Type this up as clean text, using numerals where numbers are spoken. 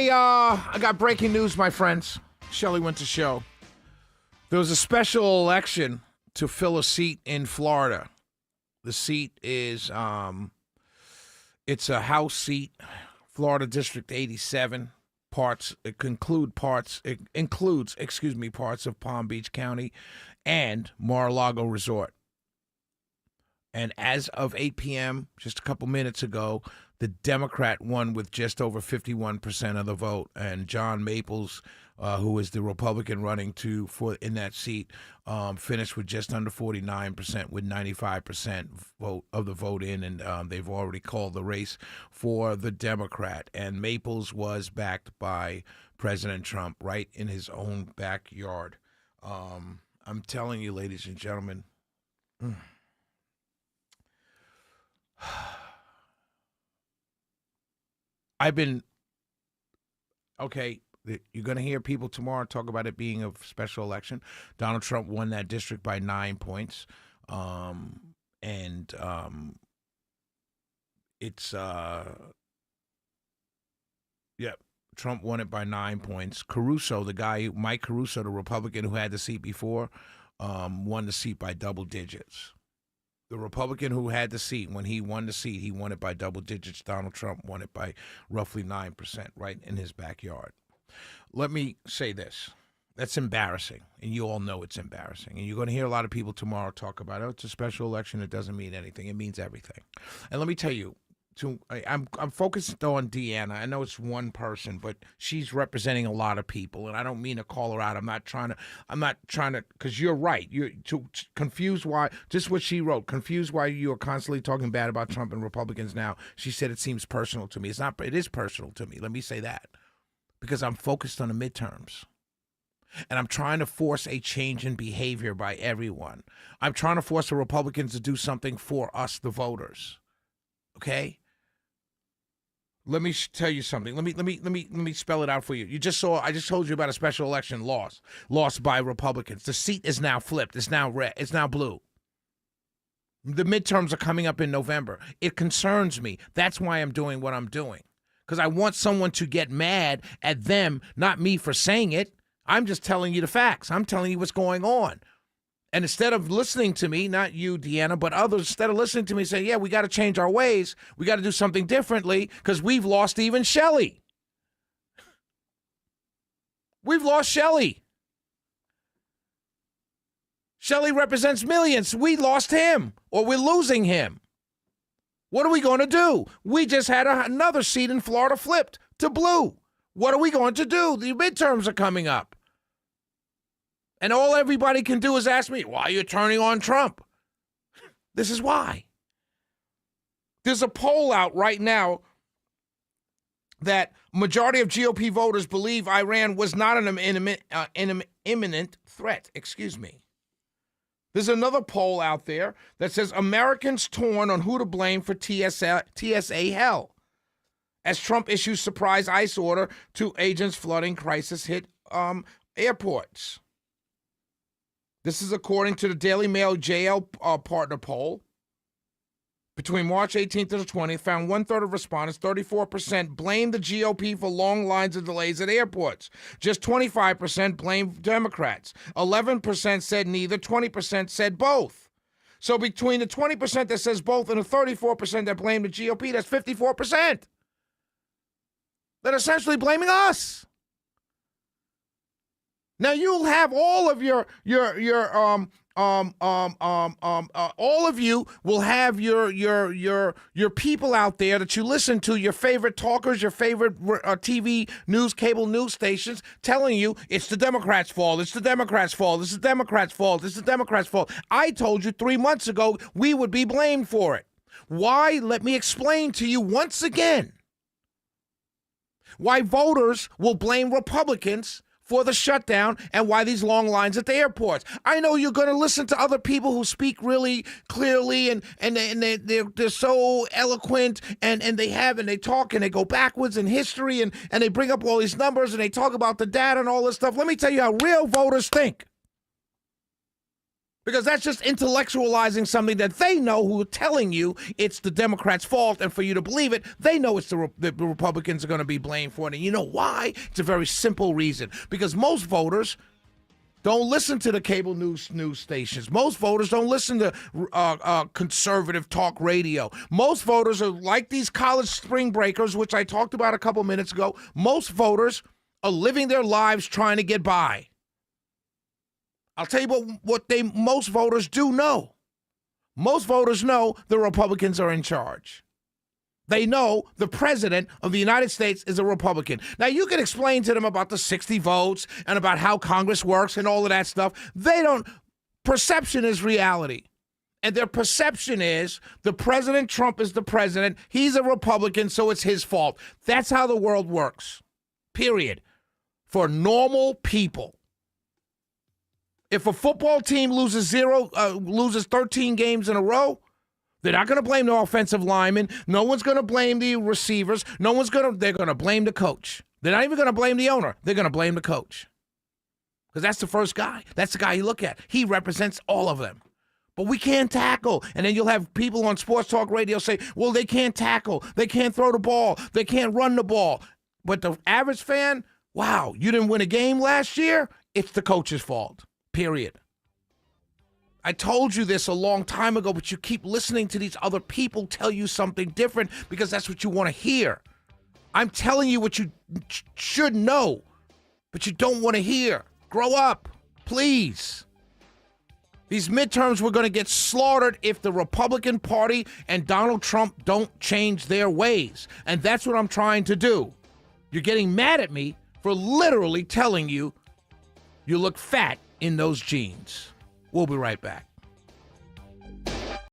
Okay, I got breaking news, my friends. Shelley Winter Show. There was a special election to fill a seat in Florida. The seat is, it's a House seat, Florida District 87. It includes parts of Palm Beach County and Mar-a-Lago Resort. And as of 8 p.m., just a couple minutes ago, the Democrat won with just over 51% of the vote. And John Maples, who is the Republican running in that seat, finished with just under 49% with 95% of the vote in. And they've already called the race for the Democrat. And Maples was backed by President Trump right in his own backyard. I'm telling you, ladies and gentlemen, you're going to hear people tomorrow talk about it being a special election. Donald Trump won that district by 9 points. Trump won it by 9 points. Mike Caruso, the Republican who had the seat before, won the seat by double digits. The Republican who had the seat, when he won the seat, he won it by double digits. Donald Trump won it by roughly 9%, right in his backyard. Let me say this. That's embarrassing, and you all know it's embarrassing. And you're going to hear a lot of people tomorrow talk about, it's a special election. It doesn't mean anything. It means everything. And let me tell you, I'm focused on Deanna. I know it's one person, but she's representing a lot of people, and I don't mean to call her out. I'm not trying to, because you're right. You're to confuse why, just what she wrote, confused why you are constantly talking bad about Trump and Republicans now. She said it seems personal to me. It's not, it is personal to me. Let me say that, because I'm focused on the midterms. And I'm trying to force a change in behavior by everyone. I'm trying to force the Republicans to do something for us, the voters. Okay? Let me tell you something. Let me spell it out for you. I just told you about a special election lost by Republicans. The seat is now flipped. It's now red. It's now blue. The midterms are coming up in November. It concerns me. That's why I'm doing what I'm doing. Because I want someone to get mad at them, not me for saying it. I'm just telling you the facts. I'm telling you what's going on. And instead of listening to me, not you, Deanna, but others, instead of listening to me saying, yeah, we got to change our ways, we got to do something differently because we've lost even Shelley. We've lost Shelley. Shelley represents millions. We lost him, or we're losing him. What are we going to do? We just had another seat in Florida flipped to blue. What are we going to do? The midterms are coming up. And all everybody can do is ask me, why are you turning on Trump? This is why. There's a poll out right now that majority of GOP voters believe Iran was not an imminent threat. Excuse me. There's another poll out there that says Americans torn on who to blame for TSA hell, as Trump issues surprise ICE order to agents flooding crisis hit airports. This is according to the Daily Mail JL partner poll. Between March 18th to the 20th, found one-third of respondents, 34%, blamed the GOP for long lines of delays at airports. Just 25% blamed Democrats. 11% said neither. 20% said both. So between the 20% that says both and the 34% that blame the GOP, that's 54%. That are essentially blaming us. Now you'll have all of all of you will have your people out there that you listen to, your favorite talkers, your favorite TV news, cable news stations, telling you it's the Democrats' fault. It's the Democrats' fault. It's the Democrats' fault. It's the Democrats' fault. I told you 3 months ago we would be blamed for it. Why? Let me explain to you once again why voters will blame Republicans for the shutdown and why these long lines at the airports. I know you're going to listen to other people who speak really clearly and they're so eloquent and they talk and they go backwards in history and they bring up all these numbers and they talk about the data and all this stuff. Let me tell you how real voters think. Because that's just intellectualizing something that they know, who are telling you it's the Democrats' fault, and for you to believe it, they know it's the Republicans are going to be blamed for it. And you know why? It's a very simple reason. Because most voters don't listen to the cable news stations. Most voters don't listen to conservative talk radio. Most voters are like these college spring breakers, which I talked about a couple minutes ago. Most voters are living their lives trying to get by. I'll tell you what most voters do know. Most voters know the Republicans are in charge. They know the president of the United States is a Republican. Now, you can explain to them about the 60 votes and about how Congress works and all of that stuff. They don't. Perception is reality. And their perception is the President Trump is the president. He's a Republican, so it's his fault. That's how the world works. Period. For normal people. If a football team loses 13 games in a row, they're not going to blame the offensive lineman. No one's going to blame the receivers. They're going to blame the coach. They're not even going to blame the owner. They're going to blame the coach. Because that's the first guy. That's the guy you look at. He represents all of them. But we can't tackle. And then you'll have people on sports talk radio say, well, they can't tackle. They can't throw the ball. They can't run the ball. But the average fan, wow, you didn't win a game last year? It's the coach's fault. Period. I told you this a long time ago, but you keep listening to these other people tell you something different because that's what you want to hear. I'm telling you what you should know, but you don't want to hear. Grow up, please. These midterms were going to get slaughtered if the Republican Party and Donald Trump don't change their ways. And that's what I'm trying to do. You're getting mad at me for literally telling you you look fat in those jeans. We'll be right back.